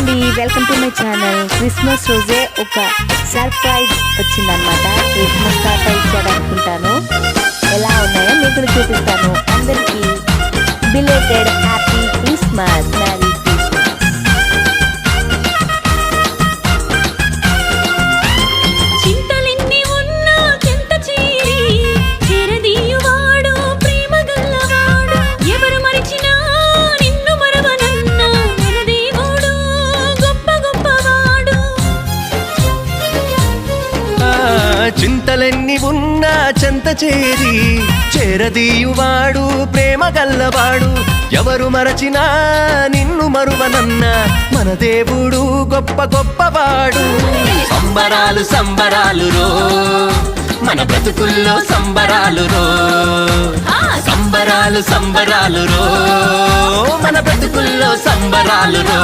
అండి, welcome to my channel. Christmas రోజే ఒక సర్ప్రైజ్ వచ్చిందనమాట. క్రిస్మస్ తాత ఇచ్చాడు అనుకుంటాను. ఎలా ఉన్నాయో మీకు చూపిస్తాను. అందరికీ belated happy Christmas, merry Christmas. చింతలెన్ని ఉన్నా చెంత చేరి చెరదీయువాడు ప్రేమ గల్లవాడు. ఎవరు మరిచినా నిన్ను మరవనన్న మన దేవుడు గొప్ప గొప్పవాడు. చింతలెన్ని ఉన్నా చెంత చేరి చేరదీయువాడు ప్రేమ గల్లవాడు. ఎవరు మరచినా నిన్ను మరువనన్న మన దేవుడు గొప్ప గొప్పవాడు. సంబరాలు సంబరాలు రో మన బ్రతుకుల్లో సంబరాలు రో. సంబరాలు సంబరాలు రో మన బ్రతుకుల్లో సంబరాలు రో.